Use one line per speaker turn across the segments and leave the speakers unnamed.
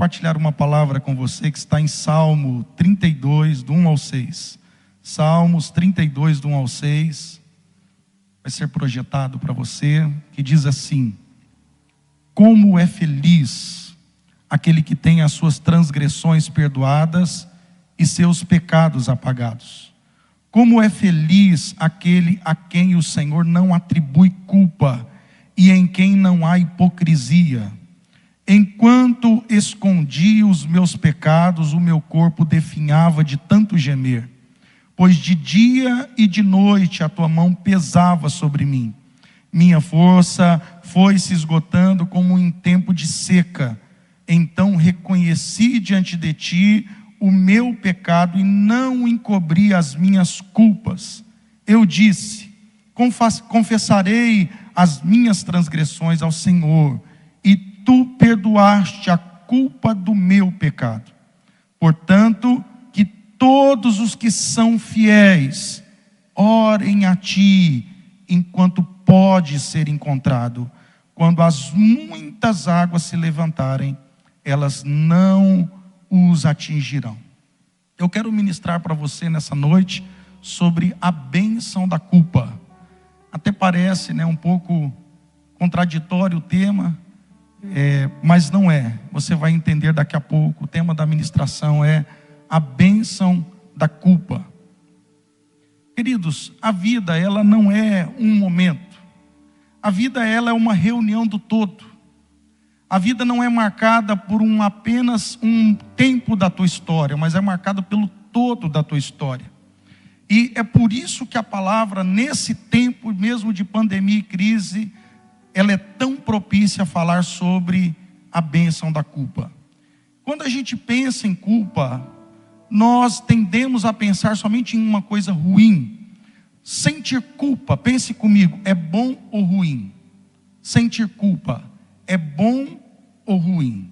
compartilhar uma palavra com você que está em Salmo 32, do 1 ao 6. Salmos 32, do 1 ao 6. Vai ser projetado para você, que diz assim: como é feliz aquele que tem as suas transgressões perdoadas e seus pecados apagados. Como é feliz aquele a quem o Senhor não atribui culpa e em quem não há hipocrisia. Enquanto escondi os meus pecados, o meu corpo definhava de tanto gemer, pois de dia e de noite a tua mão pesava sobre mim. Minha força foi se esgotando como em tempo de seca. Então reconheci diante de ti o meu pecado e não encobri as minhas culpas. Eu disse: confessarei as minhas transgressões ao Senhor, e tu perdoaste a culpa do meu pecado. Portanto, que todos os que são fiéis orem a ti enquanto pode ser encontrado. Quando as muitas águas se levantarem, elas não os atingirão. Eu quero ministrar para você nessa noite sobre a bênção da culpa. Até parece, um pouco contraditório o tema, mas não é. Você vai entender daqui a pouco. O tema da ministração é a bênção da culpa. Queridos, a vida ela não é um momento. A vida ela é uma reunião do todo. A vida não é marcada por apenas um tempo da tua história, mas é marcada pelo todo da tua história. E é por isso que a palavra, nesse tempo mesmo de pandemia e crise, ela é tão propícia a falar sobre a bênção da culpa. Quando a gente pensa em culpa, nós tendemos a pensar somente em uma coisa ruim. Sentir culpa, pense comigo, é bom ou ruim? Sentir culpa é bom ou ruim?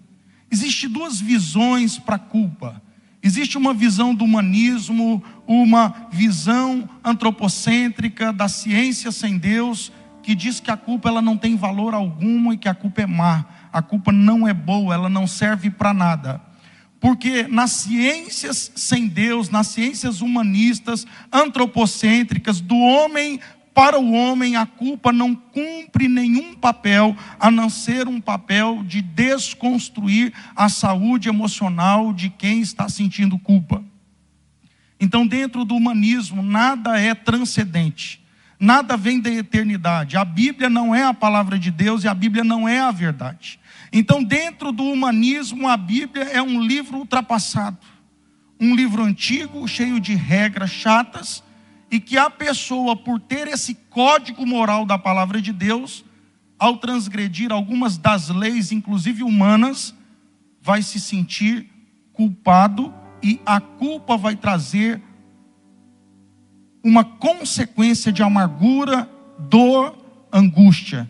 Existem duas visões para a culpa. Existe uma visão do humanismo, uma visão antropocêntrica da ciência sem Deus, que diz que a culpa ela não tem valor algum e que a culpa é má. A culpa não é boa, ela não serve para nada. Porque nas ciências sem Deus, nas ciências humanistas, antropocêntricas, do homem para o homem, a culpa não cumpre nenhum papel, a não ser um papel de desconstruir a saúde emocional de quem está sentindo culpa. Então, dentro do humanismo, nada é transcendente, nada vem da eternidade. A Bíblia não é a palavra de Deus e a Bíblia não é a verdade. Então, dentro do humanismo, a Bíblia é um livro ultrapassado, um livro antigo, cheio de regras chatas, e que a pessoa, por ter esse código moral da palavra de Deus, ao transgredir algumas das leis, inclusive humanas, vai se sentir culpado, e a culpa vai trazer uma consequência de amargura, dor, angústia.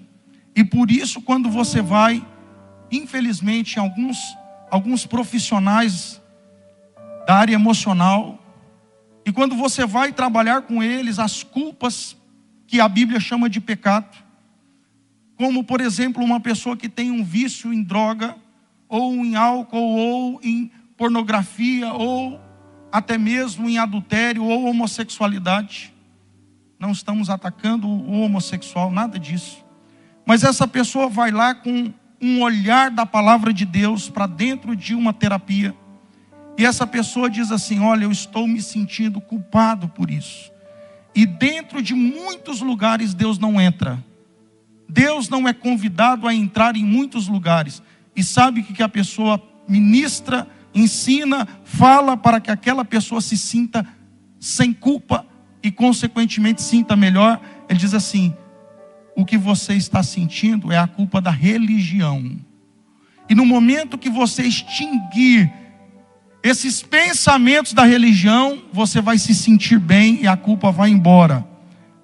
E por isso, quando você vai, infelizmente, alguns profissionais da área emocional, e quando você vai trabalhar com eles, as culpas que a Bíblia chama de pecado, como por exemplo uma pessoa que tem um vício em droga, ou em álcool, ou em pornografia, ou até mesmo em adultério, ou homossexualidade. Não estamos atacando o homossexual, nada disso. Mas essa pessoa vai lá com um olhar da palavra de Deus para dentro de uma terapia. E essa pessoa diz assim: olha, eu estou me sentindo culpado por isso. E dentro de muitos lugares Deus não entra. Deus não é convidado a entrar em muitos lugares. E sabe o que a pessoa ministra, ensina, fala para que aquela pessoa se sinta sem culpa e consequentemente sinta melhor? Ele diz assim: o que você está sentindo é a culpa da religião. E no momento que você extinguir esses pensamentos da religião, você vai se sentir bem e a culpa vai embora.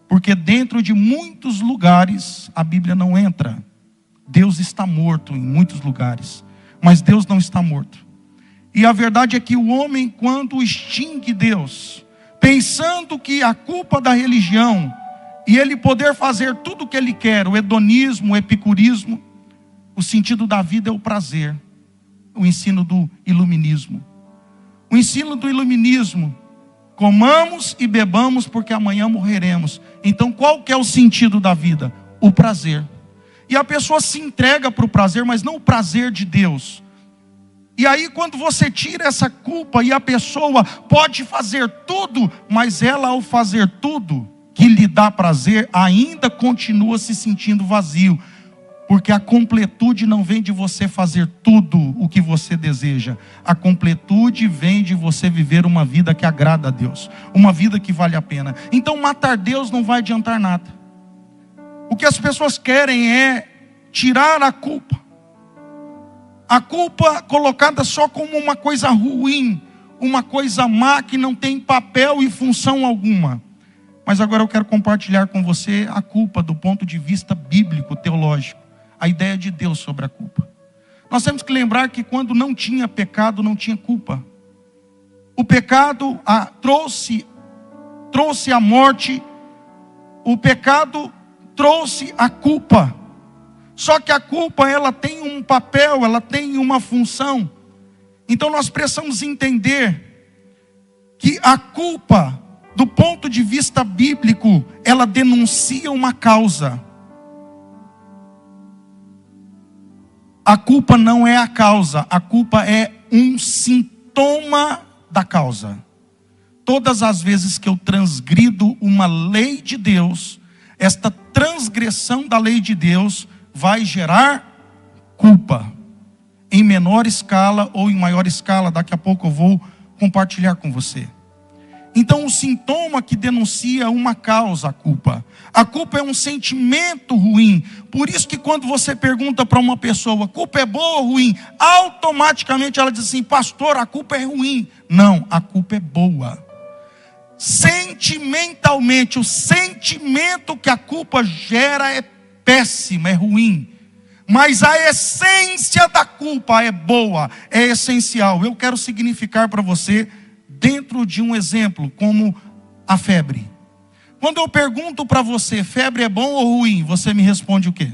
Porque dentro de muitos lugares a Bíblia não entra. Deus está morto em muitos lugares, mas Deus não está morto. E a verdade é que o homem, quando extingue Deus, pensando que a culpa da religião, e ele poder fazer tudo o que ele quer, o hedonismo, o epicurismo, o sentido da vida é o prazer. o ensino do iluminismo. O ensino do iluminismo: comamos e bebamos porque amanhã morreremos. Então qual que é o sentido da vida? O prazer. E a pessoa se entrega para o prazer, mas não o prazer de Deus. E aí quando você tira essa culpa, e a pessoa pode fazer tudo, mas ela, ao fazer tudo que lhe dá prazer, ainda continua se sentindo vazio. Porque a completude não vem de você fazer tudo o que você deseja. A completude vem de você viver uma vida que agrada a Deus. Uma vida que vale a pena. Então matar Deus não vai adiantar nada. O que as pessoas querem é tirar a culpa. A culpa colocada só como uma coisa ruim. Uma coisa má que não tem papel e função alguma. Mas agora eu quero compartilhar com você a culpa do ponto de vista bíblico, teológico. A ideia de Deus sobre a culpa. Nós temos que lembrar que quando não tinha pecado, não tinha culpa. O pecado trouxe a morte. O pecado trouxe a culpa. Só que a culpa, ela tem um papel, ela tem uma função. Então nós precisamos entender que a culpa, do ponto de vista bíblico, ela denuncia uma causa. A culpa não é a causa, a culpa é um sintoma da causa. Todas as vezes que eu transgrido uma lei de Deus, esta transgressão da lei de Deus vai gerar culpa. Em menor escala ou em maior escala, daqui a pouco eu vou compartilhar com você. Então o sintoma que denuncia uma causa, a culpa. A culpa é um sentimento ruim. Por isso que quando você pergunta para uma pessoa, a culpa é boa ou ruim? Automaticamente ela diz assim: pastor, a culpa é ruim. Não, a culpa é boa. Sentimentalmente, o sentimento que a culpa gera é péssimo, é ruim. Mas a essência da culpa é boa, é essencial. Eu quero significar para você dentro de um exemplo, como a febre. Quando eu pergunto para você, febre é bom ou ruim? Você me responde o quê?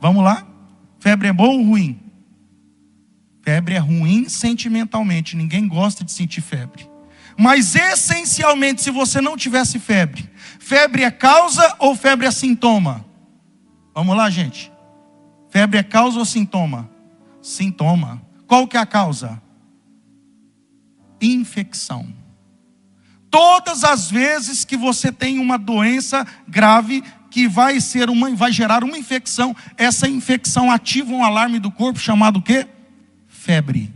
Vamos lá? Febre é bom ou ruim? Febre é ruim sentimentalmente. Ninguém gosta de sentir febre. Mas essencialmente, se você não tivesse febre, febre é causa ou febre é sintoma? Vamos lá, gente. Febre é causa ou sintoma? Sintoma. Qual que é a causa? Infecção. Todas as vezes que você tem uma doença grave que vai gerar uma infecção, essa infecção ativa um alarme do corpo chamado o quê? Febre.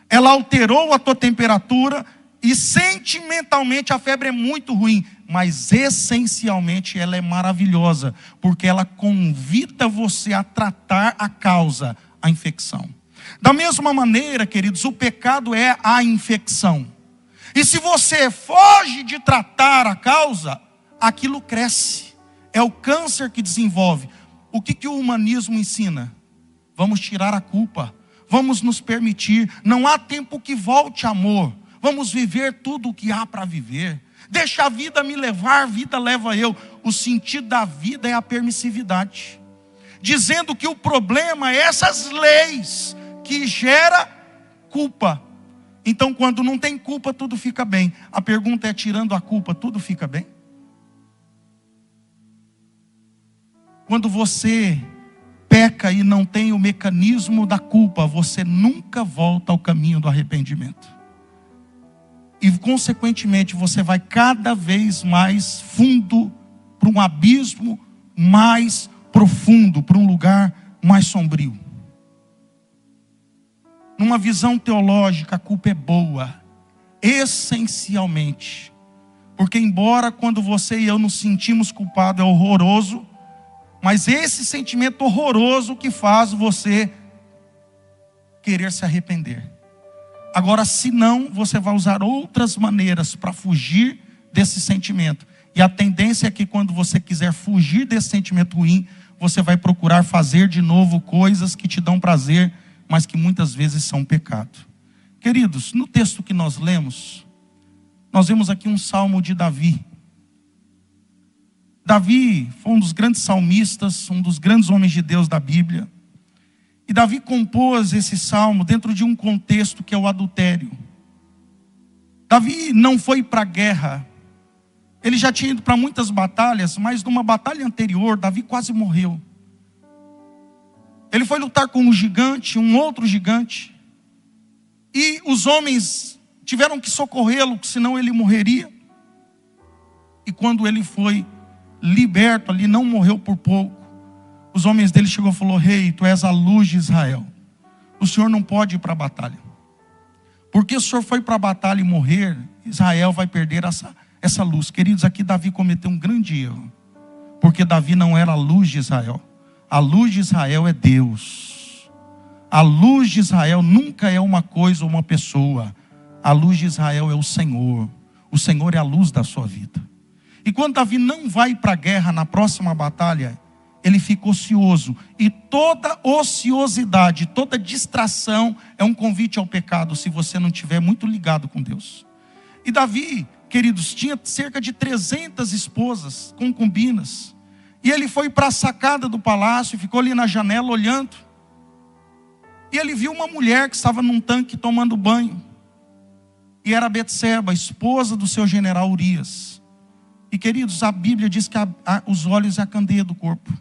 Ela alterou a tua temperatura e sentimentalmente a febre é muito ruim, mas essencialmente ela é maravilhosa, porque ela convida você a tratar a causa, a infecção. Da mesma maneira, queridos, o pecado é a infecção. E se você foge de tratar a causa, aquilo cresce. É o câncer que desenvolve. O que o humanismo ensina? Vamos tirar a culpa. Vamos nos permitir. Não há tempo que volte, amor. Vamos viver tudo o que há para viver. Deixa a vida me levar, a vida leva eu. O sentido da vida é a permissividade. Dizendo que o problema é essas leis que gera culpa. Então quando não tem culpa, tudo fica bem. A pergunta é, tirando a culpa, tudo fica bem? Quando você peca e não tem o mecanismo da culpa, você nunca volta ao caminho do arrependimento. E consequentemente você vai cada vez mais fundo, para um abismo mais profundo, para um lugar mais sombrio. Numa visão teológica, a culpa é boa, essencialmente. Porque embora quando você e eu nos sentimos culpados é horroroso, mas esse sentimento horroroso que faz você querer se arrepender. Agora, se não, você vai usar outras maneiras para fugir desse sentimento. E a tendência é que quando você quiser fugir desse sentimento ruim, você vai procurar fazer de novo coisas que te dão prazer, mas que muitas vezes são pecado. Queridos, no texto que nós lemos, nós vemos aqui um salmo de Davi. Davi foi um dos grandes salmistas, um dos grandes homens de Deus da Bíblia. E Davi compôs esse salmo dentro de um contexto que é o adultério. Davi não foi para a guerra. Ele já tinha ido para muitas batalhas, mas numa batalha anterior, Davi quase morreu. Ele foi lutar com um gigante, um outro gigante. E os homens tiveram que socorrê-lo, senão ele morreria. E quando ele foi liberto ali, não morreu por pouco. Os homens dele chegou e falou: rei, tu és a luz de Israel. O senhor não pode ir para a batalha. Porque se o senhor foi para a batalha e morrer, Israel vai perder essa luz. Queridos, aqui Davi cometeu um grande erro. Porque Davi não era a luz de Israel. A luz de Israel é Deus. A luz de Israel nunca é uma coisa ou uma pessoa. A luz de Israel é o Senhor. O Senhor é a luz da sua vida. E quando Davi não vai para a guerra na próxima batalha, ele fica ocioso. E toda ociosidade, toda distração é um convite ao pecado, se você não estiver muito ligado com Deus. E Davi, queridos, tinha cerca de 300 esposas, concubinas. E ele foi para a sacada do palácio, ficou ali na janela olhando. E ele viu uma mulher que estava num tanque tomando banho. E era Betseba, esposa do seu general Urias. E queridos, a Bíblia diz que os olhos é a candeia do corpo.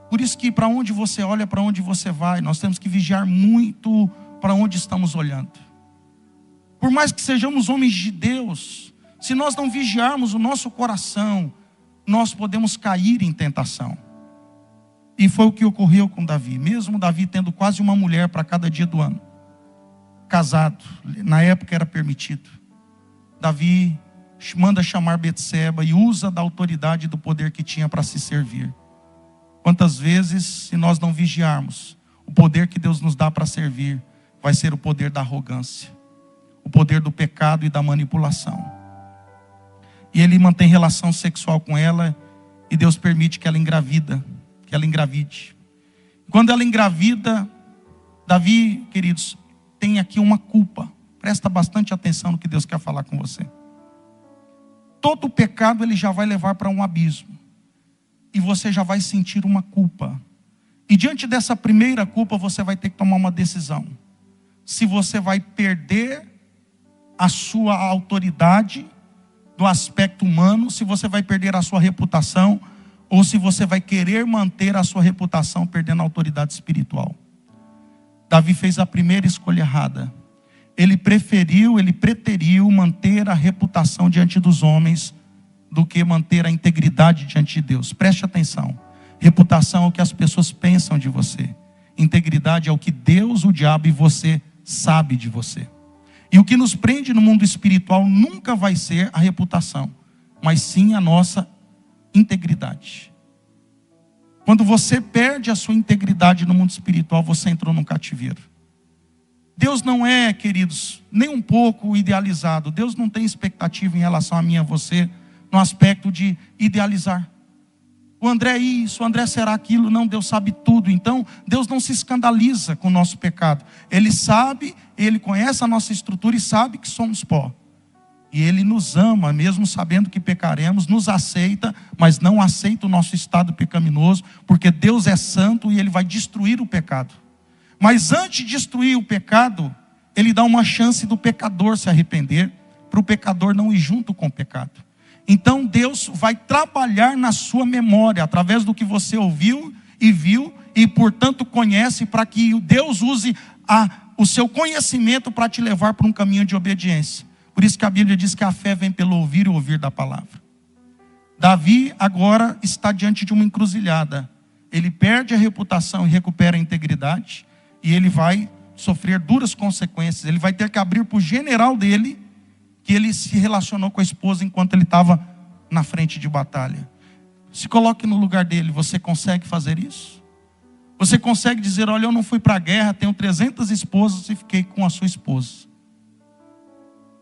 Por isso que para onde você olha, para onde você vai, nós temos que vigiar muito para onde estamos olhando. Por mais que sejamos homens de Deus, se nós não vigiarmos o nosso coração, nós podemos cair em tentação. E foi o que ocorreu com Davi. Mesmo Davi tendo quase uma mulher para cada dia do ano. Casado, na época era permitido. Davi manda chamar Betseba e usa da autoridade e do poder que tinha para se servir. Quantas vezes, se nós não vigiarmos, o poder que Deus nos dá para servir vai ser o poder da arrogância, o poder do pecado e da manipulação. E ele mantém relação sexual com ela e Deus permite que ela engravide. Quando ela engravida, Davi, queridos, tem aqui uma culpa. Presta bastante atenção no que Deus quer falar com você. Todo pecado ele já vai levar para um abismo. E você já vai sentir uma culpa. E diante dessa primeira culpa, você vai ter que tomar uma decisão. Se você vai perder a sua autoridade do aspecto humano, se você vai perder a sua reputação, ou se você vai querer manter a sua reputação perdendo a autoridade espiritual. Davi fez a primeira escolha errada. Ele preteriu manter a reputação diante dos homens do que manter a integridade diante de Deus. Preste atenção. Reputação é o que as pessoas pensam de você. Integridade é o que Deus, o diabo e você sabe de você. E o que nos prende no mundo espiritual nunca vai ser a reputação, mas sim a nossa integridade. Quando você perde a sua integridade no mundo espiritual, você entrou num cativeiro. Deus não é, queridos, nem um pouco idealizado. Deus não tem expectativa em relação a mim e a você, no aspecto de idealizar. O André é isso, o André será aquilo. Não, Deus sabe tudo. Então, Deus não se escandaliza com o nosso pecado. Ele sabe, Ele conhece a nossa estrutura e sabe que somos pó. E Ele nos ama, mesmo sabendo que pecaremos, nos aceita, mas não aceita o nosso estado pecaminoso, porque Deus é santo e Ele vai destruir o pecado. Mas antes de destruir o pecado, Ele dá uma chance do pecador se arrepender, para o pecador não ir junto com o pecado. Então Deus vai trabalhar na sua memória, através do que você ouviu e viu, e portanto conhece, para que Deus use o seu conhecimento para te levar para um caminho de obediência. Por isso que a Bíblia diz que a fé vem pelo ouvir e ouvir da palavra. Davi agora está diante de uma encruzilhada. Ele perde a reputação e recupera a integridade, e ele vai sofrer duras consequências. Ele vai ter que abrir para o general dele que ele se relacionou com a esposa enquanto ele estava na frente de batalha. Se coloque no lugar dele. Você consegue fazer isso? Você consegue dizer: olha, eu não fui para a guerra, tenho 300 esposas e fiquei com a sua esposa.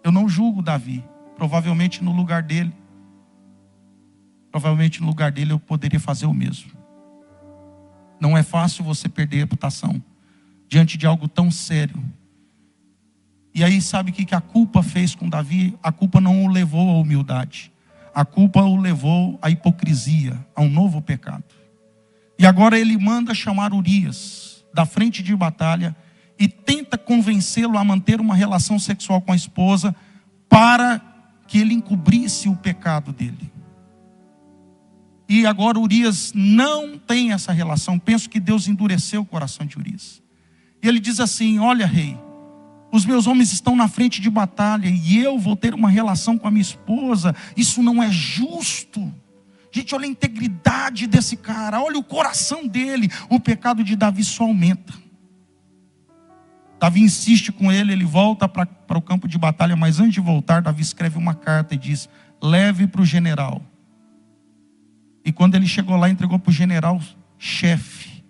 Eu não julgo Davi. Provavelmente no lugar dele eu poderia fazer o mesmo. Não é fácil você perder a reputação diante de algo tão sério. E aí sabe o que a culpa fez com Davi? A culpa não o levou à humildade. A culpa o levou à hipocrisia, a um novo pecado. E agora ele manda chamar Urias da frente de batalha e tenta convencê-lo a manter uma relação sexual com a esposa para que ele encobrisse o pecado dele. E agora Urias não tem essa relação. Penso que Deus endureceu o coração de Urias. E ele diz assim: olha, rei, os meus homens estão na frente de batalha e eu vou ter uma relação com a minha esposa. Isso não é justo. Gente, olha a integridade desse cara, olha o coração dele. O pecado de Davi só aumenta. Davi insiste com ele, ele volta para o campo de batalha, mas antes de voltar, Davi escreve uma carta e diz: leve para o general. E quando ele chegou lá, entregou para o general-chefe.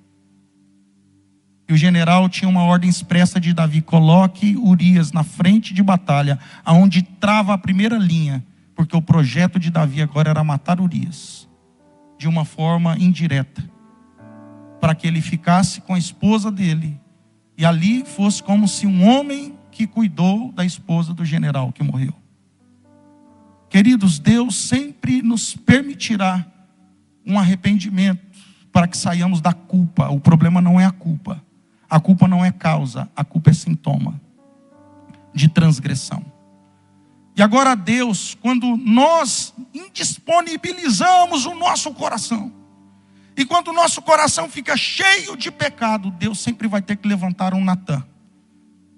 E o general tinha uma ordem expressa de Davi: coloque Urias na frente de batalha, aonde trava a primeira linha, porque o projeto de Davi agora era matar Urias, de uma forma indireta, para que ele ficasse com a esposa dele, e ali fosse como se um homem que cuidou da esposa do general que morreu. Queridos, Deus sempre nos permitirá um arrependimento para que saiamos da culpa. O problema não é a culpa não é causa, a culpa é sintoma de transgressão. E agora Deus, quando nós indisponibilizamos o nosso coração, e quando o nosso coração fica cheio de pecado, Deus sempre vai ter que levantar um Natã.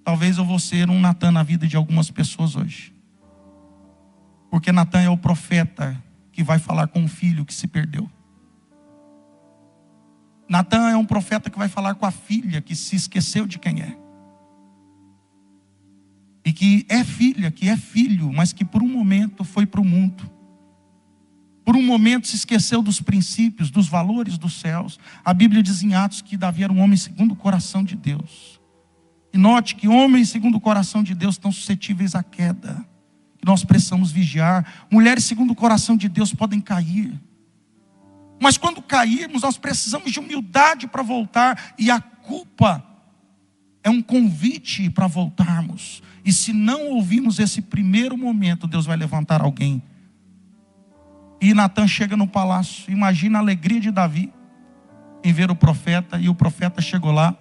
Talvez eu vou ser um Natã na vida de algumas pessoas hoje. Porque Natã é o profeta que vai falar com o filho que se perdeu. Natã é um profeta que vai falar com a filha que se esqueceu de quem é. E que é filha, que é filho, mas que por um momento foi para o mundo. Por um momento se esqueceu dos princípios, dos valores dos céus. A Bíblia diz em Atos que Davi era um homem segundo o coração de Deus. E note que homens segundo o coração de Deus estão suscetíveis à queda. Que nós precisamos vigiar. Mulheres segundo o coração de Deus podem cair. Mas quando cairmos, nós precisamos de humildade para voltar. E a culpa é um convite para voltarmos. E se não ouvirmos esse primeiro momento, Deus vai levantar alguém. E Natã chega no palácio. Imagina a alegria de Davi em ver o profeta. E o profeta chegou lá.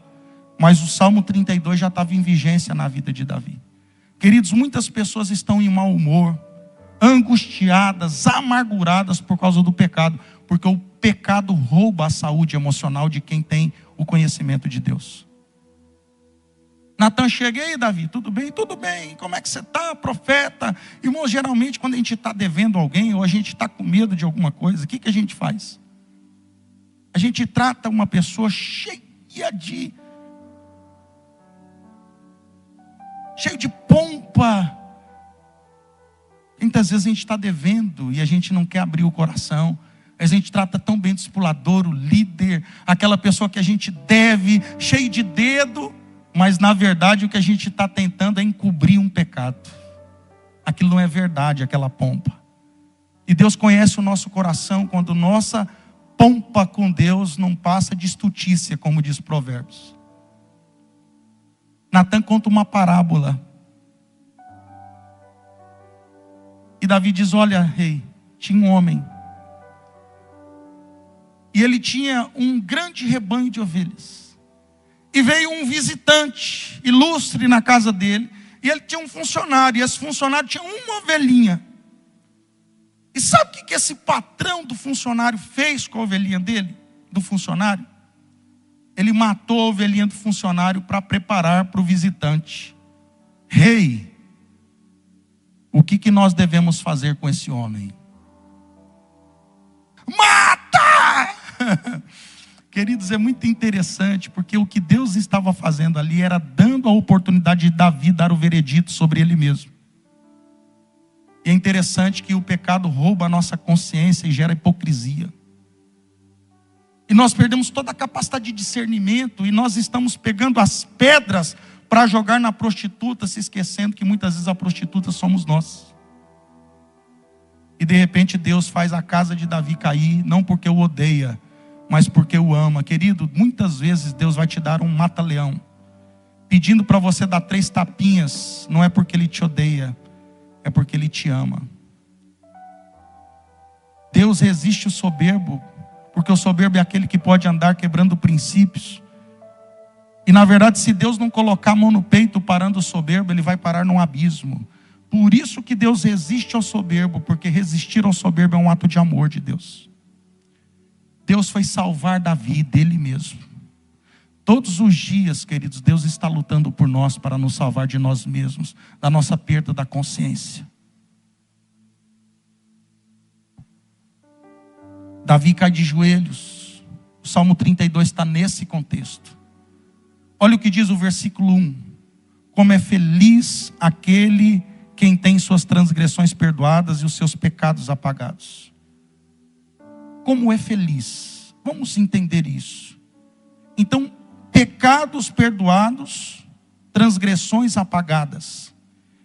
Mas o Salmo 32 já estava em vigência na vida de Davi. Queridos, muitas pessoas estão em mau humor, angustiadas, amarguradas por causa do pecado. Porque o pecado rouba a saúde emocional de quem tem o conhecimento de Deus. Natã chega: e aí, Davi, tudo bem? Tudo bem, como é que você está, profeta? Irmão, geralmente quando a gente está devendo alguém, ou a gente está com medo de alguma coisa, o que a gente faz? A gente trata uma pessoa cheio de pompa. Muitas vezes a gente está devendo e a gente não quer abrir o coração. A gente trata tão bem o discipulador, o líder, aquela pessoa que a gente deve, cheio de dedo, mas na verdade o que a gente está tentando é encobrir um pecado. Aquilo não é verdade, aquela pompa. E Deus conhece o nosso coração quando nossa pompa com Deus não passa de estutícia, como diz Provérbios. Natã conta uma parábola. E Davi diz: olha, rei, tinha um homem. E ele tinha um grande rebanho de ovelhas. E veio um visitante ilustre na casa dele. E ele tinha um funcionário. E esse funcionário tinha uma ovelhinha. E sabe o que esse patrão do funcionário fez com a ovelhinha dele? Do funcionário? Ele matou a ovelhinha do funcionário para preparar para o visitante. Rei, o que nós devemos fazer com esse homem? Mata! Queridos, é muito interessante, porque o que Deus estava fazendo ali era dando a oportunidade de Davi dar o veredito sobre ele mesmo. E é interessante que o pecado rouba a nossa consciência e gera hipocrisia. E nós perdemos toda a capacidade de discernimento, e nós estamos pegando as pedras para jogar na prostituta, se esquecendo que muitas vezes a prostituta somos nós. E de repente Deus faz a casa de Davi cair, não porque o odeia, mas porque o ama. Querido, muitas vezes Deus vai te dar um mata-leão, pedindo para você dar 3 tapinhas. Não é porque Ele te odeia, é porque Ele te ama. Deus resiste o soberbo, Porque o soberbo é aquele que pode andar quebrando princípios. E na verdade, se Deus não colocar a mão no peito parando o soberbo, ele vai parar num abismo. Por isso que Deus resiste ao soberbo, porque resistir ao soberbo é um ato de amor de Deus. Deus foi salvar Davi dele mesmo. Todos os dias, queridos, Deus está lutando por nós para nos salvar de nós mesmos, da nossa perda da consciência. Davi cai de joelhos. O Salmo 32 está nesse contexto. Olha o que diz o versículo 1. Como é feliz aquele quem tem suas transgressões perdoadas e os seus pecados apagados. Como é feliz. Vamos entender isso. Então, pecados perdoados, transgressões apagadas.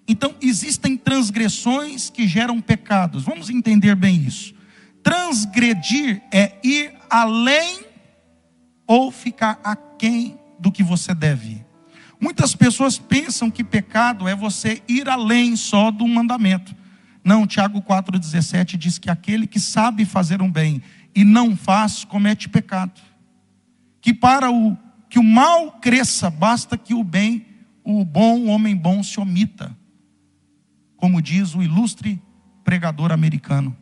Então, existem transgressões que geram pecados. Vamos entender bem isso. Transgredir é ir além ou ficar aquém do que você deve ir. Muitas pessoas pensam que pecado é você ir além só do mandamento. Não, Tiago 4,17 diz que aquele que sabe fazer um bem e não faz, comete pecado. Que para que o mal cresça, basta que o bem, o bom, o homem bom se omita. Como diz o ilustre pregador americano.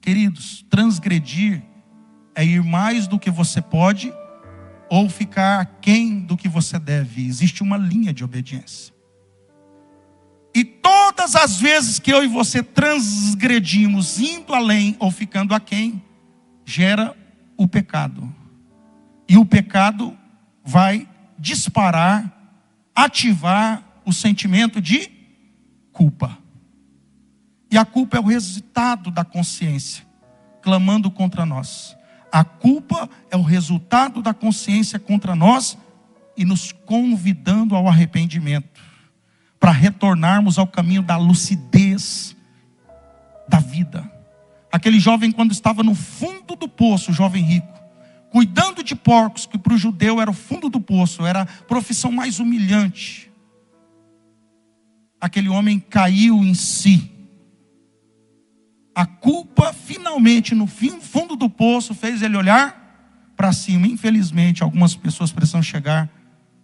Queridos, transgredir é ir mais do que você pode ou ficar aquém do que você deve. Existe uma linha de obediência. E todas as vezes que eu e você transgredimos, indo além ou ficando aquém, gera o pecado. E o pecado vai disparar, ativar o sentimento de culpa. E a culpa é o resultado da consciência clamando contra nós. A culpa é o resultado da consciência contra nós e nos convidando ao arrependimento, para retornarmos ao caminho da lucidez da vida. Aquele jovem, quando estava no fundo do poço, o jovem rico, cuidando de porcos, que para o judeu era o fundo do poço, era a profissão mais humilhante. Aquele homem caiu em si. A culpa, finalmente, no fundo do poço, fez ele olhar para cima. Infelizmente, algumas pessoas precisam chegar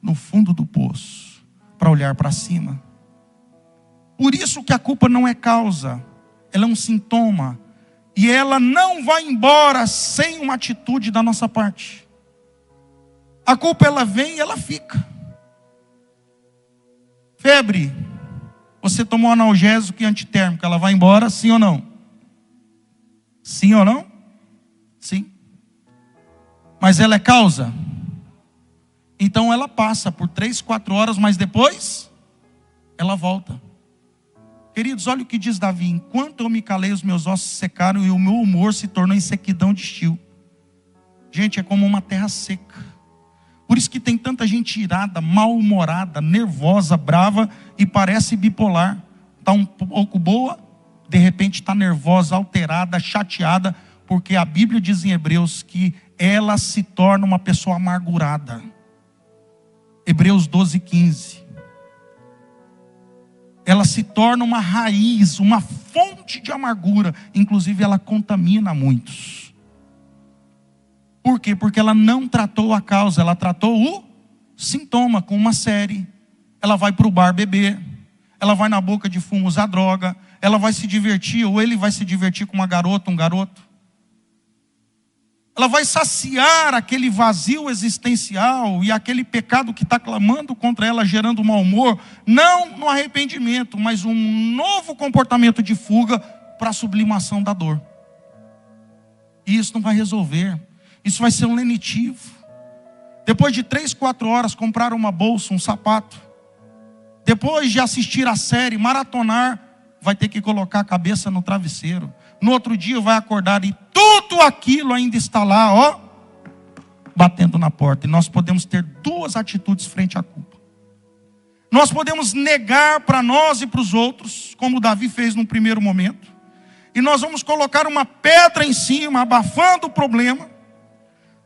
no fundo do poço para olhar para cima. Por isso que a culpa não é causa, ela é um sintoma. E ela não vai embora sem uma atitude da nossa parte. A culpa, ela vem e ela fica. Febre, você tomou analgésico e antitérmico, ela vai embora, sim ou não? Sim ou não? Sim. Mas ela é causa? Então ela passa por 3, 4 horas, mas depois ela volta. Queridos, olha o que diz Davi. Enquanto eu me calei, os meus ossos secaram e o meu humor se tornou em sequidão de estio. Gente, é como uma terra seca. Por isso que tem tanta gente irada, mal-humorada, nervosa, brava e parece bipolar. Está um pouco boa, de repente está nervosa, alterada, chateada, porque a Bíblia diz em Hebreus que ela se torna uma pessoa amargurada. Hebreus 12:15. Ela se torna uma raiz, uma fonte de amargura. Inclusive ela contamina muitos. Por quê? Porque ela não tratou a causa, ela tratou o sintoma com uma série. Ela vai para o bar beber, ela vai na boca de fumo usar droga, ela vai se divertir, ou ele vai se divertir com uma garota, um garoto. Ela vai saciar aquele vazio existencial e aquele pecado que está clamando contra ela, gerando mau humor, não no arrependimento, mas um novo comportamento de fuga para a sublimação da dor. E isso não vai resolver. Isso vai ser um lenitivo. Depois de 3, 4 horas, comprar uma bolsa, um sapato. Depois de assistir a série, maratonar, vai ter que colocar a cabeça no travesseiro. No outro dia vai acordar e tudo aquilo ainda está lá, ó, batendo na porta. E nós podemos ter 2 atitudes frente à culpa. Nós podemos negar para nós e para os outros, como Davi fez no primeiro momento. E nós vamos colocar uma pedra em cima, abafando o problema,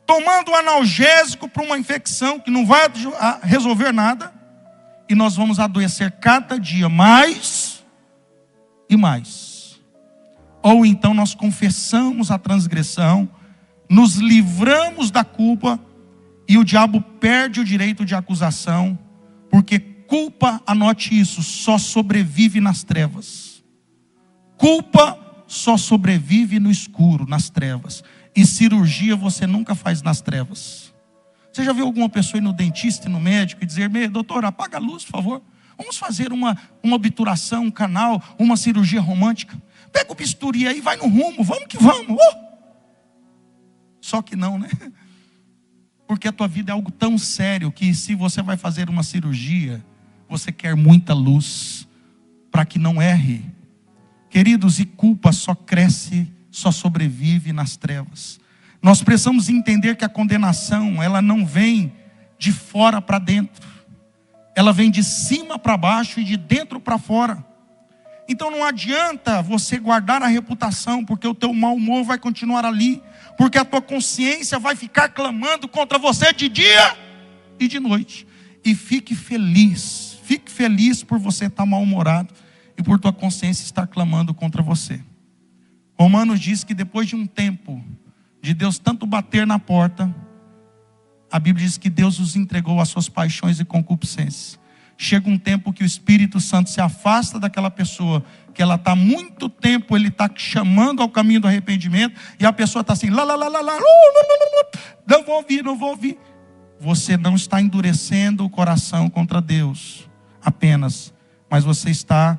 tomando um analgésico para uma infecção que não vai resolver nada. E nós vamos adoecer cada dia mais e mais. ou então nós confessamos a transgressão, nos livramos da culpa e o diabo perde o direito de acusação, porque culpa, anote isso, só sobrevive nas trevas. Culpa só sobrevive no escuro, nas trevas. E cirurgia você nunca faz nas trevas. Você já viu alguma pessoa ir no dentista e no médico e dizer: doutor, apaga a luz, por favor. Vamos fazer uma obturação, um canal, uma cirurgia romântica. Pega o bisturi aí, vai no rumo, vamos que vamos. Só que não, né? Porque a tua vida é algo tão sério que se você vai fazer uma cirurgia, você quer muita luz para que não erre. Queridos, e culpa só cresce, só sobrevive nas trevas. Nós precisamos entender que a condenação, ela não vem de fora para dentro. Ela vem de cima para baixo e de dentro para fora. Então não adianta você guardar a reputação, porque o teu mau humor vai continuar ali, porque a tua consciência vai ficar clamando contra você de dia e de noite. E fique feliz por você estar mal-humorado e por tua consciência estar clamando contra você. Romanos diz que depois de um tempo de Deus tanto bater na porta, a Bíblia diz que Deus os entregou às suas paixões e concupiscências. Chega um tempo que o Espírito Santo se afasta daquela pessoa, que ela está há muito tempo, ele está chamando ao caminho do arrependimento, e a pessoa está assim, não vou ouvir. Você não está endurecendo o coração contra Deus apenas, mas você está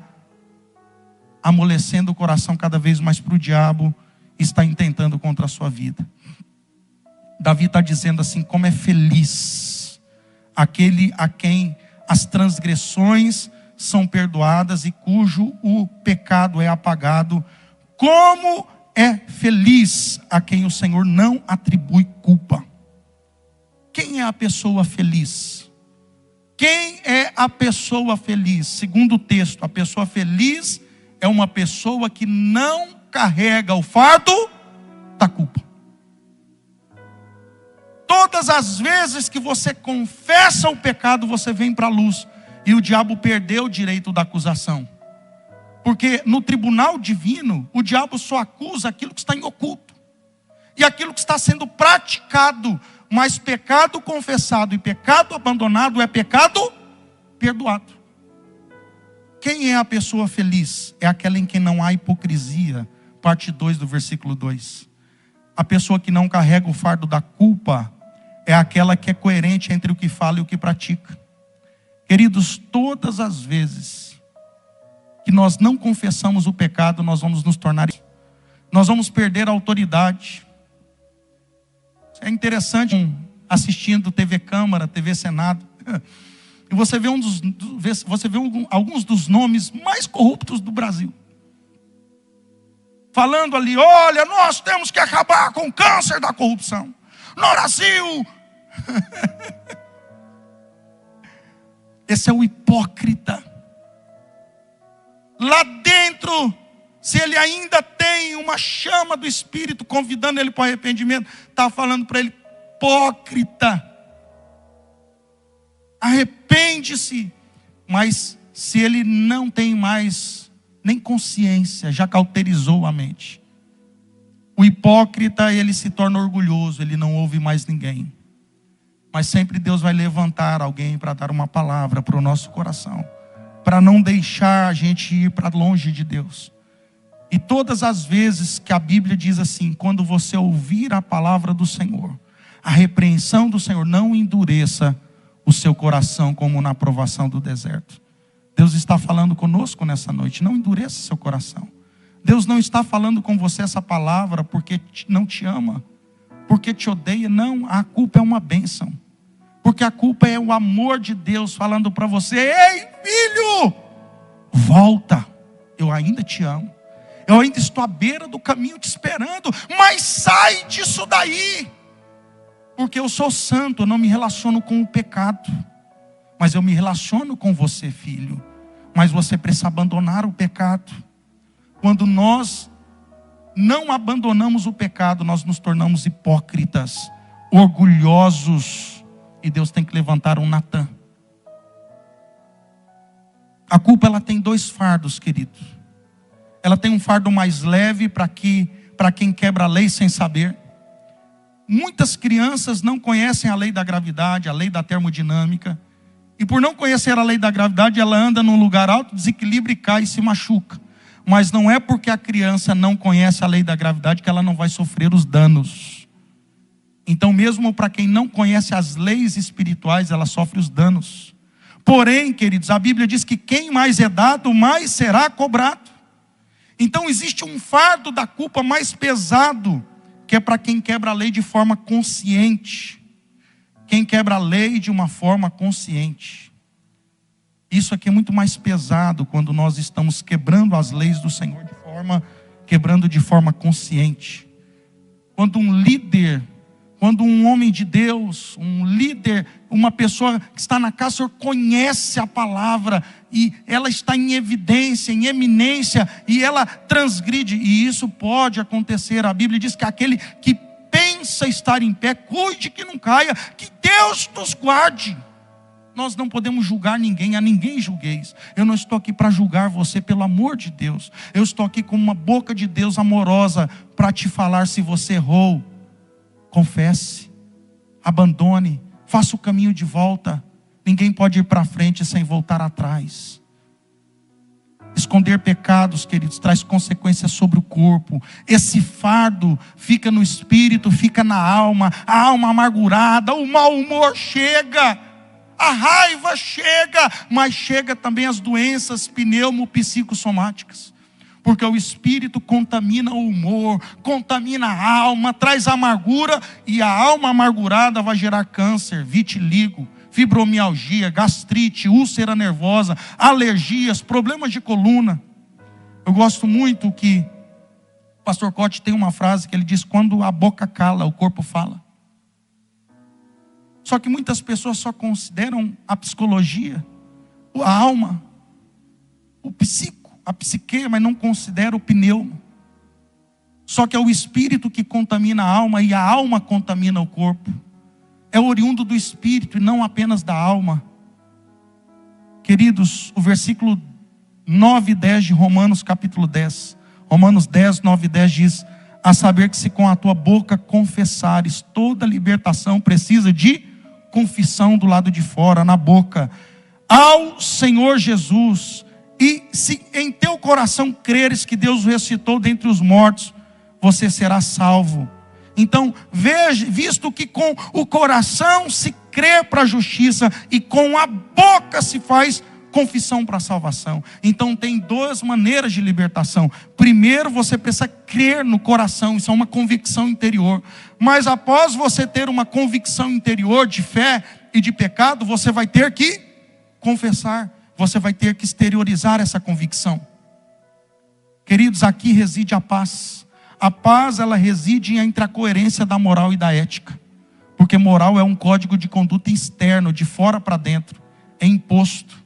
amolecendo o coração cada vez mais para o diabo, e está intentando contra a sua vida. Davi está dizendo assim: como é feliz aquele a quem as transgressões são perdoadas e cujo o pecado é apagado. Como é feliz a quem o Senhor não atribui culpa. Quem é a pessoa feliz? Quem é a pessoa feliz? Segundo o texto, a pessoa feliz é uma pessoa que não carrega o fardo da culpa. Todas as vezes que você confessa o pecado, você vem para a luz. E o diabo perdeu o direito da acusação. Porque no tribunal divino, o diabo só acusa aquilo que está em oculto. E aquilo que está sendo praticado. Mas pecado confessado e pecado abandonado é pecado perdoado. Quem é a pessoa feliz? É aquela em quem não há hipocrisia. Parte 2 do versículo 2. A pessoa que não carrega o fardo da culpa é aquela que é coerente entre o que fala e o que pratica. Queridos, todas as vezes que nós não confessamos o pecado, nós vamos nos tornar, nós vamos perder a autoridade. É interessante assistindo TV Câmara, TV Senado, e você vê alguns dos nomes mais corruptos do Brasil. Falando ali: olha, nós temos que acabar com o câncer da corrupção no Brasil. Esse é o hipócrita. Lá dentro, se ele ainda tem uma chama do Espírito convidando ele para o arrependimento, está falando para ele: hipócrita, arrepende-se. Mas se ele não tem mais nem consciência, já cauterizou a mente, o hipócrita, ele se torna orgulhoso, ele não ouve mais ninguém. Mas sempre Deus vai levantar alguém para dar uma palavra para o nosso coração, para não deixar a gente ir para longe de Deus. E todas as vezes que a Bíblia diz assim: quando você ouvir a palavra do Senhor, a repreensão do Senhor, não endureça o seu coração como na provação do deserto. Deus está falando conosco nessa noite: não endureça seu coração. Deus não está falando com você essa palavra porque não te ama, porque te odeia. Não, a culpa é uma bênção. Porque a culpa é o amor de Deus falando para você: ei, filho, volta, eu ainda te amo. Eu ainda estou à beira do caminho te esperando, mas sai disso daí. Porque eu sou santo, eu não me relaciono com o pecado, mas eu me relaciono com você, filho. Mas você precisa abandonar o pecado. Quando nós não abandonamos o pecado, nós nos tornamos hipócritas, orgulhosos. E Deus tem que levantar um Natã. A culpa, ela tem dois fardos, queridos. ela tem um fardo mais leve para quem quebra a lei sem saber. Muitas crianças não conhecem a lei da gravidade, a lei da termodinâmica. E por não conhecer a lei da gravidade, ela anda num lugar alto, desequilibra e cai e se machuca. Mas não é porque a criança não conhece a lei da gravidade que ela não vai sofrer os danos. Então, mesmo para quem não conhece as leis espirituais, ela sofre os danos. Porém, queridos, a Bíblia diz que quem mais é dado, mais será cobrado. Então existe um fardo da culpa mais pesado, que é para quem quebra a lei de forma consciente. Quem quebra a lei de uma forma consciente. Isso aqui é muito mais pesado quando nós estamos quebrando as leis do Senhor quebrando de forma consciente. Quando um líder, quando um homem de Deus, um líder, uma pessoa que está na casa, o Senhor conhece a palavra e ela está em evidência, em eminência, e ela transgride, e isso pode acontecer. A Bíblia diz que aquele que pensa estar em pé, cuide que não caia, que Deus nos guarde. Nós não podemos julgar ninguém, a ninguém julgueis. Eu não estou aqui para julgar você, pelo amor de Deus. Eu estou aqui com uma boca de Deus amorosa para te falar: se você errou, confesse, abandone, faça o caminho de volta. Ninguém pode ir para frente sem voltar atrás. Esconder pecados, queridos, traz consequências sobre o corpo. Esse fardo fica no espírito, fica na alma. A alma amargurada, o mau humor chega, a raiva chega, mas chega também as doenças psicossomáticas. Porque o espírito contamina o humor, contamina a alma, traz amargura, e a alma amargurada vai gerar câncer, vitiligo, fibromialgia, gastrite, úlcera nervosa, alergias, problemas de coluna. Eu gosto muito que o pastor Cote tem uma frase que ele diz: quando a boca cala, o corpo fala. Só que muitas pessoas só consideram a psicologia, a alma, a psique, mas não considera o pneuma. Só que é o espírito que contamina a alma, e a alma contamina o corpo. É oriundo do espírito e não apenas da alma. Queridos, o versículo 9 e 10 de Romanos capítulo 10. Romanos 10, 9 e 10 diz: a saber que se com a tua boca confessares, toda libertação precisa de confissão do lado de fora, na boca, ao Senhor Jesus. E se em teu coração creres que Deus o ressuscitou dentre os mortos, você será salvo. Então, veja, visto que com o coração se crê para a justiça e com a boca se faz confissão para a salvação. Então tem duas maneiras de libertação. Primeiro, você precisa crer no coração, isso é uma convicção interior. Mas após você ter uma convicção interior de fé e de pecado, você vai ter que confessar, você vai ter que exteriorizar essa convicção. Queridos, aqui reside a paz. A paz, ela reside entre a coerência da moral e da ética. Porque moral é um código de conduta externo, de fora para dentro. É imposto.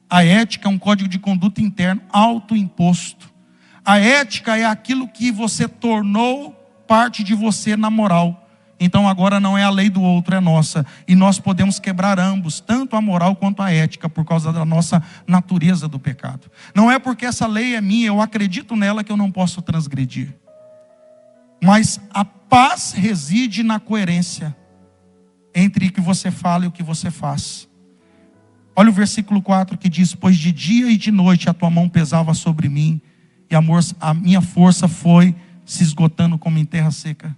A ética é um código de conduta interno, autoimposto. A ética é aquilo que você tornou parte de você na moral. Então agora não é a lei do outro, é nossa. E nós podemos quebrar ambos, tanto a moral quanto a ética, por causa da nossa natureza do pecado. Não é porque essa lei é minha, eu acredito nela, que eu não posso transgredir. Mas a paz reside na coerência entre o que você fala e o que você faz. Olha o versículo 4 que diz: pois de dia e de noite a tua mão pesava sobre mim, e a minha força foi se esgotando como em terra seca.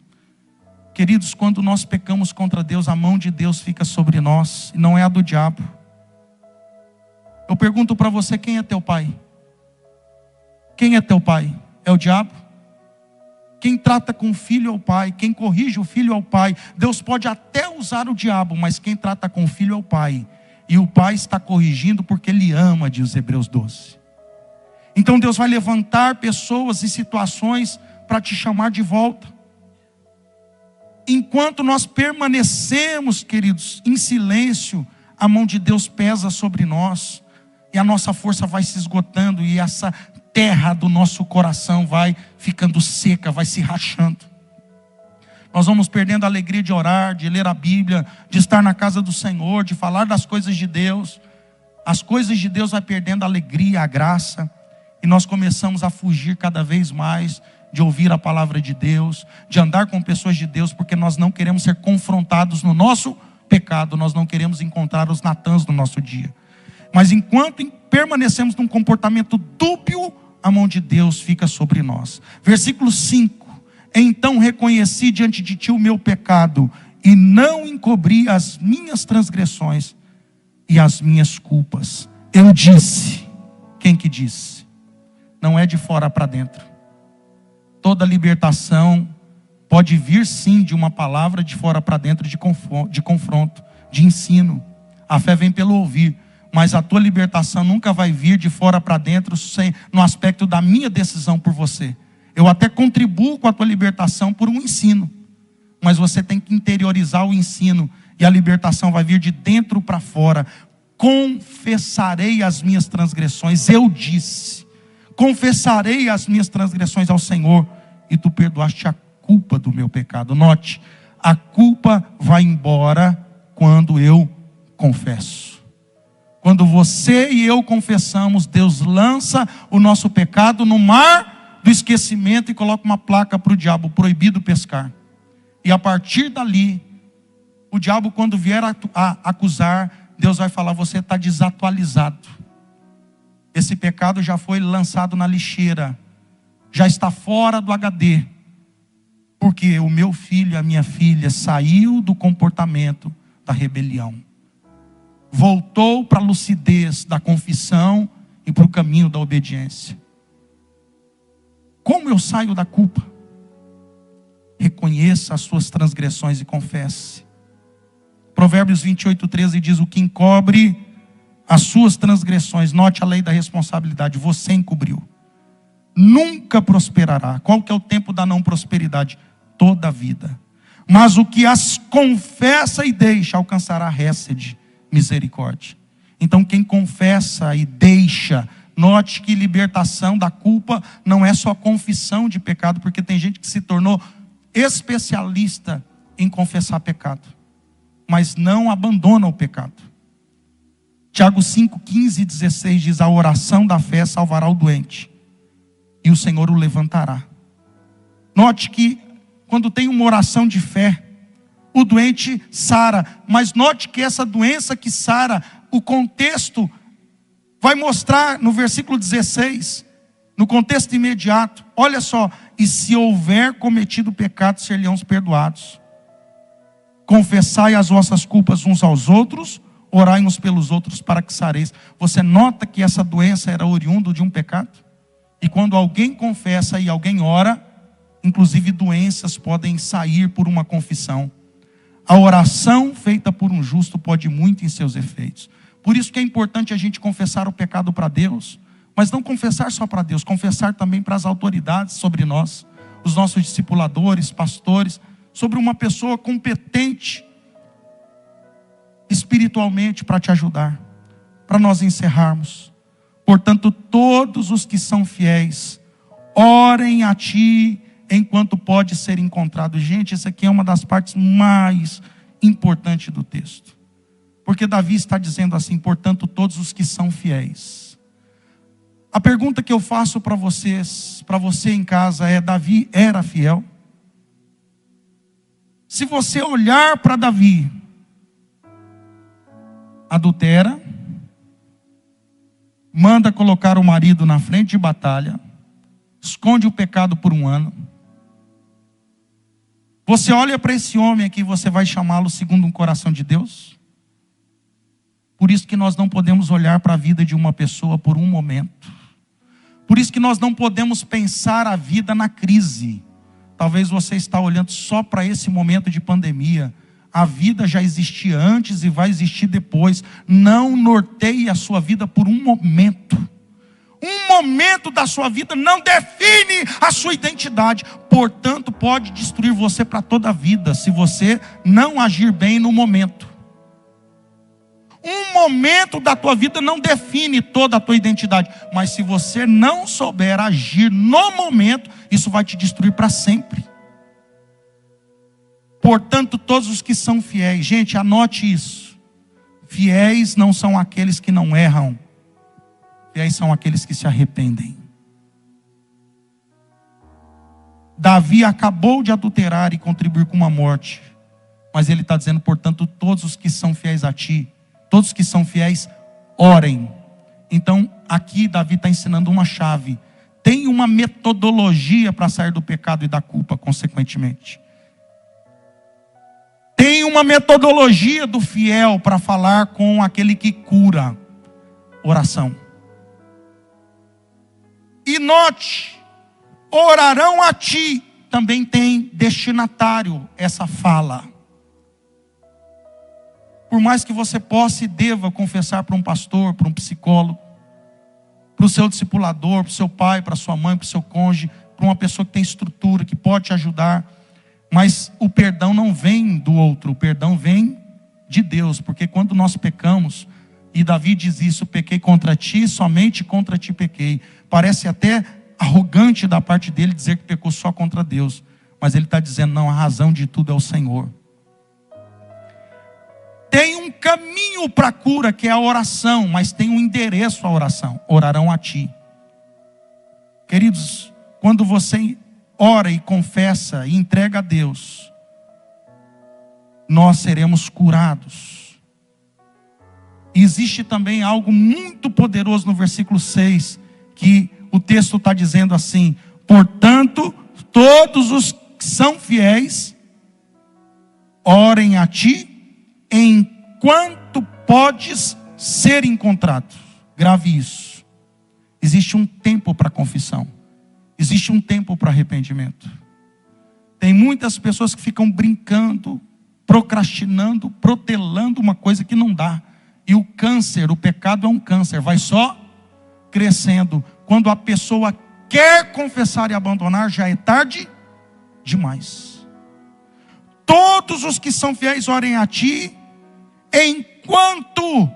Queridos, quando nós pecamos contra Deus, a mão de Deus fica sobre nós, e não é a do diabo. Eu pergunto para você: quem é teu pai? Quem é teu pai? É o diabo? Quem trata com o filho é o pai, quem corrige o filho é o pai. Deus pode até usar o diabo, mas quem trata com o filho é o pai. E o pai está corrigindo porque ele ama, diz Hebreus 12. Então Deus vai levantar pessoas e situações para te chamar de volta. Enquanto nós permanecemos, queridos, em silêncio, a mão de Deus pesa sobre nós, e a nossa força vai se esgotando, e essa terra do nosso coração vai ficando seca, vai se rachando. Nós vamos perdendo a alegria de orar, de ler a Bíblia, de estar na casa do Senhor, de falar das coisas de Deus. As coisas de Deus vai perdendo a alegria, a graça. E nós começamos a fugir cada vez mais de ouvir a palavra de Deus, de andar com pessoas de Deus, porque nós não queremos ser confrontados no nosso pecado, nós não queremos encontrar os Natãs do nosso dia. Mas enquanto permanecemos num comportamento dúbio, a mão de Deus fica sobre nós. Versículo 5. Então reconheci diante de ti o meu pecado, e não encobri as minhas transgressões e as minhas culpas. Eu disse. Quem que disse? Não é de fora para dentro. Toda libertação pode vir sim de uma palavra de fora para dentro, de confronto, de ensino. A fé vem pelo ouvir. Mas a tua libertação nunca vai vir de fora para dentro no aspecto da minha decisão por você. Eu até contribuo com a tua libertação por um ensino. Mas você tem que interiorizar o ensino. E a libertação vai vir de dentro para fora. Confessarei as minhas transgressões. Eu disse. Confessarei as minhas transgressões ao Senhor. E tu perdoaste a culpa do meu pecado. Note, a culpa vai embora quando eu confesso. Quando você e eu confessamos, Deus lança o nosso pecado no mar do esquecimento e coloca uma placa para o diabo: proibido pescar. E a partir dali, o diabo, quando vier a acusar, Deus vai falar: você está desatualizado. Esse pecado já foi lançado na lixeira, já está fora do HD. Porque o meu filho e a minha filha saiu do comportamento da rebelião. Voltou para a lucidez da confissão e para o caminho da obediência. Como eu saio da culpa? Reconheça as suas transgressões e confesse. Provérbios 28:13 diz: o que encobre as suas transgressões, note a lei da responsabilidade, você encobriu, nunca prosperará. Qual que é o tempo da não prosperidade? Toda a vida. Mas o que as confessa e deixa alcançará hesed, misericórdia. Então quem confessa e deixa, note que libertação da culpa não é só confissão de pecado, porque tem gente que se tornou especialista em confessar pecado, mas não abandona o pecado. Tiago 5:15 e 16 diz: a oração da fé salvará o doente, e o Senhor o levantará. Note que quando tem uma oração de fé, o doente sara. Mas note que essa doença que sara, o contexto vai mostrar no versículo 16, no contexto imediato. Olha só: e se houver cometido pecado, ser-lhe-ão perdoados. Confessai as vossas culpas uns aos outros, orai uns pelos outros para que sareis. Você nota que essa doença era oriunda de um pecado? E quando alguém confessa e alguém ora, inclusive doenças podem sair por uma confissão. A oração feita por um justo pode muito em seus efeitos. Por isso que é importante a gente confessar o pecado para Deus. Mas não confessar só para Deus, confessar também para as autoridades sobre nós. Os nossos discipuladores, pastores, sobre uma pessoa competente espiritualmente para te ajudar. Para nós encerrarmos. Portanto, todos os que são fiéis, orem a ti enquanto pode ser encontrado. Gente, essa aqui é uma das partes mais importantes do texto. Porque Davi está dizendo assim: portanto, todos os que são fiéis. A pergunta que eu faço para vocês, para você em casa é: Davi era fiel? Se você olhar para Davi, adultera, manda colocar o marido na frente de batalha, esconde o pecado por 1 ano. Você olha para esse homem aqui, você vai chamá-lo segundo um coração de Deus? Por isso que nós não podemos olhar para a vida de uma pessoa por um momento. Por isso que nós não podemos pensar a vida na crise. Talvez você está olhando só para esse momento de pandemia. A vida já existia antes e vai existir depois. Não norteie a sua vida por um momento. Um momento da sua vida não define a sua identidade. Portanto, pode destruir você para toda a vida, se você não agir bem no momento. Um momento da tua vida não define toda a tua identidade. Mas se você não souber agir no momento, isso vai te destruir para sempre. Portanto, todos os que são fiéis, gente, anote isso. Fiéis não são aqueles que não erram. Fiéis são aqueles que se arrependem. Davi acabou de adulterar e contribuir com uma morte. Mas ele está dizendo, portanto, todos os que são fiéis a ti, todos os que são fiéis, orem. Então, aqui Davi está ensinando uma chave. Tem uma metodologia para sair do pecado e da culpa, consequentemente. Tem uma metodologia do fiel para falar com aquele que cura. Oração. E note, orarão a ti, também tem destinatário essa fala. Por mais que você possa e deva confessar para um pastor, para um psicólogo, para o seu discipulador, para o seu pai, para a sua mãe, para o seu cônjuge, para uma pessoa que tem estrutura, que pode te ajudar, mas o perdão não vem do outro, o perdão vem de Deus, porque quando nós pecamos, e Davi diz isso, pequei contra ti, somente contra ti pequei. Parece até arrogante da parte dele dizer que pecou só contra Deus, mas ele está dizendo, não, a razão de tudo é o Senhor. Tem um caminho para a cura, que é a oração, mas tem um endereço à oração. Orarão a ti. Queridos, quando você ora e confessa e entrega a Deus, nós seremos curados. E existe também algo muito poderoso no versículo 6, que o texto está dizendo assim, portanto, todos os que são fiéis, orem a ti, enquanto podes ser encontrado. Grave isso. Existe um tempo para confissão. Existe um tempo para arrependimento. Tem muitas pessoas que ficam brincando, procrastinando, protelando uma coisa que não dá. E o câncer, o pecado é um câncer, vai só crescendo. Quando a pessoa quer confessar e abandonar, já é tarde demais. Todos os que são fiéis orem a ti, enquanto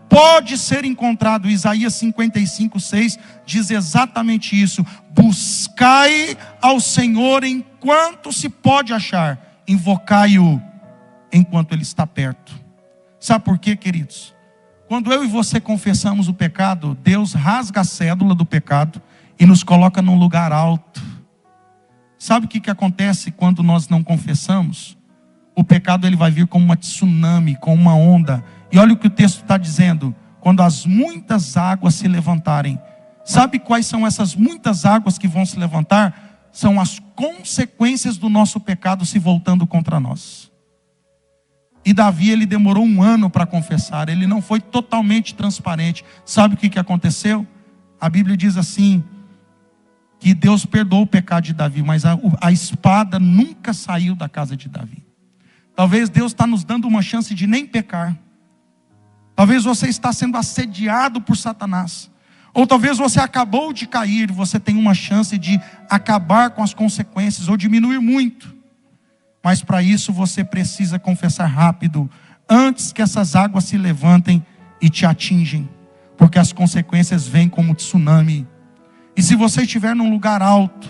pode ser encontrado. Isaías 55:6 diz exatamente isso. Buscai ao Senhor enquanto se pode achar, invocai-o enquanto Ele está perto. Sabe por quê, queridos? Quando eu e você confessamos o pecado, Deus rasga a cédula do pecado e nos coloca num lugar alto. Sabe o que acontece quando nós não confessamos? O pecado ele vai vir como uma tsunami, como uma onda. E olha o que o texto está dizendo. Quando as muitas águas se levantarem. Sabe quais são essas muitas águas que vão se levantar? São as consequências do nosso pecado se voltando contra nós. E Davi, ele demorou 1 ano para confessar. Ele não foi totalmente transparente. Sabe o que aconteceu? A Bíblia diz assim, que Deus perdoou o pecado de Davi, mas a espada nunca saiu da casa de Davi. Talvez Deus está nos dando uma chance de nem pecar. Talvez você está sendo assediado por Satanás. Ou talvez você acabou de cair, você tem uma chance de acabar com as consequências ou diminuir muito. Mas para isso você precisa confessar rápido, antes que essas águas se levantem e te atingem. Porque as consequências vêm como tsunami. E se você estiver num lugar alto,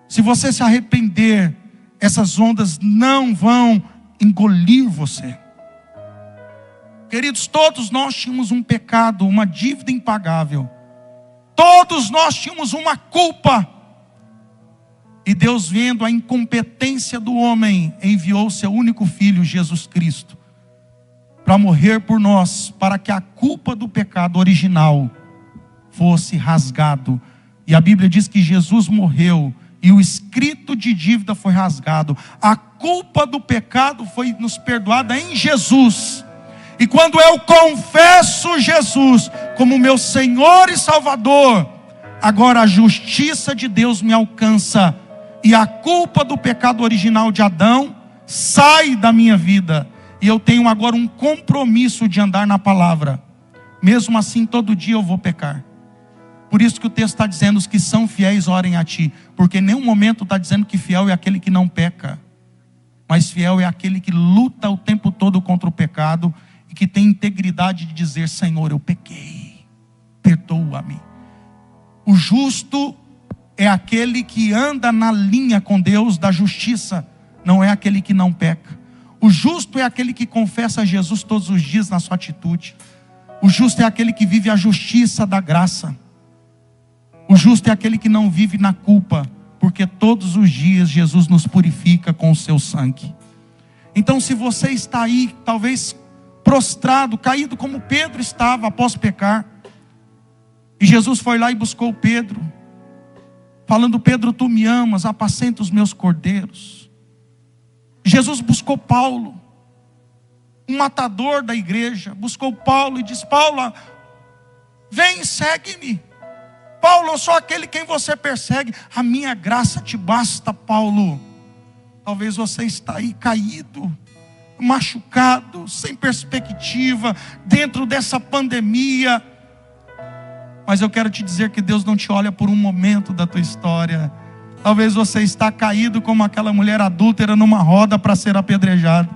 se você se arrepender, essas ondas não vão engolir você. Queridos, todos nós tínhamos um pecado, uma dívida impagável. Todos nós tínhamos uma culpa. E Deus, vendo a incompetência do homem, enviou o seu único filho, Jesus Cristo, para morrer por nós, para que a culpa do pecado original fosse rasgado. E a Bíblia diz que Jesus morreu e o escrito de dívida foi rasgado. A culpa do pecado foi nos perdoada em Jesus. E quando eu confesso Jesus como meu Senhor e Salvador, agora a justiça de Deus me alcança. E a culpa do pecado original de Adão sai da minha vida. E eu tenho agora um compromisso de andar na palavra. Mesmo assim, todo dia eu vou pecar. Por isso que o texto está dizendo, os que são fiéis orem a ti. Porque em nenhum momento está dizendo que fiel é aquele que não peca. Mas fiel é aquele que luta o tempo todo contra o pecado. E que tem integridade de dizer, Senhor, eu pequei. Perdoa-me. O justo é aquele que anda na linha com Deus da justiça. Não é aquele que não peca. O justo é aquele que confessa a Jesus todos os dias na sua atitude. O justo é aquele que vive a justiça da graça. O justo é aquele que não vive na culpa, porque todos os dias Jesus nos purifica com o seu sangue. Então, se você está aí, talvez prostrado, caído como Pedro estava após pecar, e Jesus foi lá e buscou Pedro, falando: Pedro, tu me amas, apacenta os meus cordeiros. Jesus buscou Paulo, um matador da igreja, buscou Paulo e disse: Paulo, vem e segue-me. Paulo, eu sou aquele quem você persegue, a minha graça te basta, Paulo. Talvez você está aí caído, machucado, sem perspectiva, dentro dessa pandemia. Mas eu quero te dizer que Deus não te olha por um momento da tua história. Talvez você está caído como aquela mulher adúltera numa roda para ser apedrejada.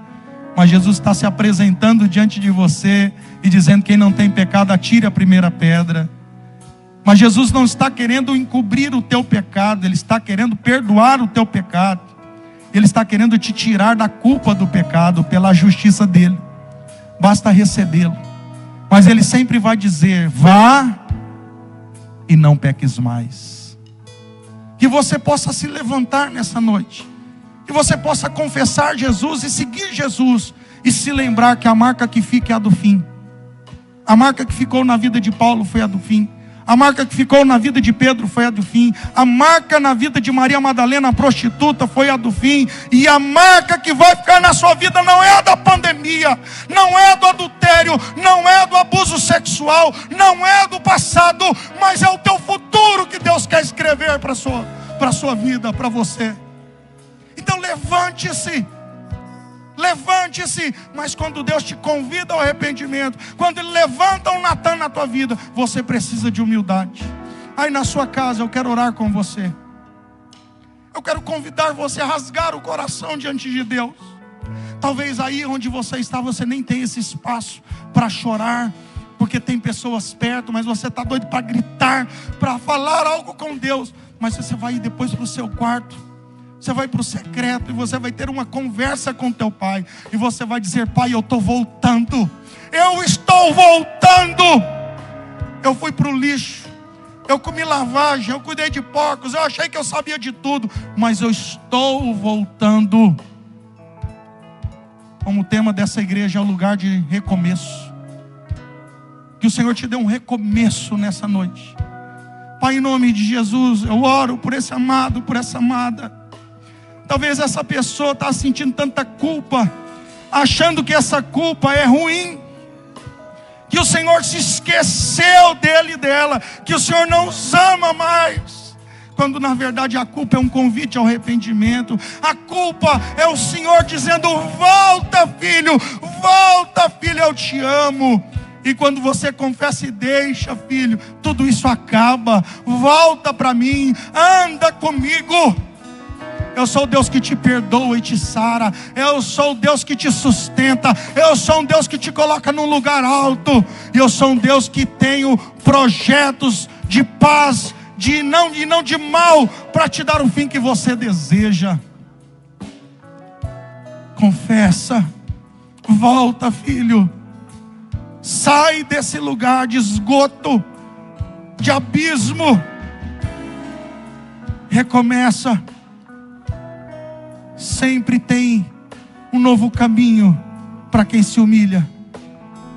Mas Jesus está se apresentando diante de você e dizendo: quem não tem pecado, atire a primeira pedra. Mas Jesus não está querendo encobrir o teu pecado, Ele está querendo perdoar o teu pecado. Ele está querendo te tirar da culpa do pecado pela justiça dEle. Basta recebê-lo. Mas Ele sempre vai dizer: vá e não peques mais. Que você possa se levantar nessa noite, que você possa confessar Jesus e seguir Jesus, e se lembrar que a marca que fica é a do fim. A marca que ficou na vida de Paulo foi a do fim. A marca que ficou na vida de Pedro foi a do fim. A marca na vida de Maria Madalena, a prostituta, foi a do fim. E a marca que vai ficar na sua vida não é a da pandemia, não é do adultério, não é do abuso sexual, não é do passado, mas é o teu futuro que Deus quer escrever para a sua vida, para você. Então levante-se. Levante-se. Mas quando Deus te convida ao arrependimento, quando Ele levanta um Natan na tua vida, você precisa de humildade. Aí na sua casa eu quero orar com você. Eu quero convidar você a rasgar o coração diante de Deus. Talvez aí onde você está, você nem tem esse espaço para chorar, porque tem pessoas perto, mas você está doido para gritar, para falar algo com Deus. Mas você vai ir depois para o seu quarto, você vai para o secreto e você vai ter uma conversa com teu pai. E você vai dizer: pai, eu estou voltando. Eu estou voltando. Eu fui para o lixo. Eu comi lavagem. Eu cuidei de porcos. Eu achei que eu sabia de tudo. Mas eu estou voltando. Como o tema dessa igreja é o lugar de recomeço. Que o Senhor te dê um recomeço nessa noite. Pai, em nome de Jesus, eu oro por esse amado, por essa amada. Talvez essa pessoa está sentindo tanta culpa, achando que essa culpa é ruim, que o Senhor se esqueceu dele e dela, que o Senhor não os ama mais, quando na verdade a culpa é um convite ao arrependimento. A culpa é o Senhor dizendo: volta filho, eu te amo. E quando você confessa e deixa, filho, tudo isso acaba. Volta para mim, anda comigo. Eu sou o Deus que te perdoa e te sara. Eu sou o Deus que te sustenta. Eu sou um Deus que te coloca num lugar alto. E eu sou um Deus que tenho projetos de paz, e não de mal, para te dar o fim que você deseja. Confessa. Volta, filho. Sai desse lugar de esgoto, de abismo. Recomeça. Sempre tem um novo caminho para quem se humilha.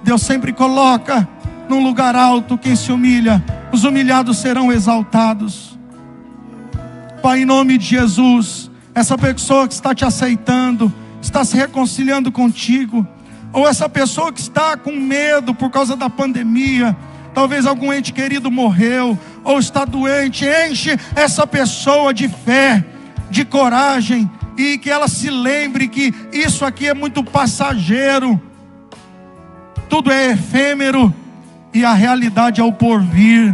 Deus sempre coloca num lugar alto quem se humilha. Os humilhados serão exaltados. Pai, em nome de Jesus, essa pessoa que está te aceitando, está se reconciliando contigo, ou essa pessoa que está com medo por causa da pandemia, talvez algum ente querido morreu, ou está doente, enche essa pessoa de fé, de coragem, e que ela se lembre que isso aqui é muito passageiro, tudo é efêmero, e a realidade é o porvir,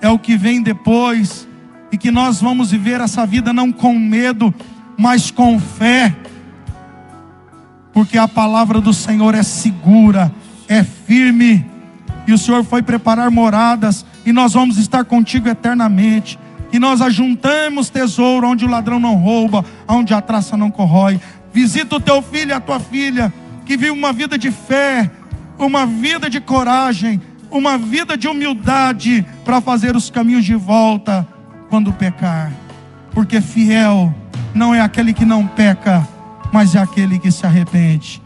é o que vem depois, e que nós vamos viver essa vida não com medo, mas com fé, porque a palavra do Senhor é segura, é firme, e o Senhor foi preparar moradas, e nós vamos estar contigo eternamente. Que nós ajuntamos tesouro onde o ladrão não rouba, onde a traça não corrói. Visita o teu filho e a tua filha, que vive uma vida de fé, uma vida de coragem, uma vida de humildade para fazer os caminhos de volta quando pecar. Porque fiel não é aquele que não peca, mas é aquele que se arrepende.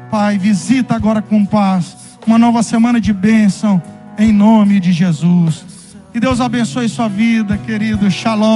Pai, visita agora com paz uma nova semana de bênção, em nome de Jesus. Que Deus abençoe sua vida, querido. Shalom.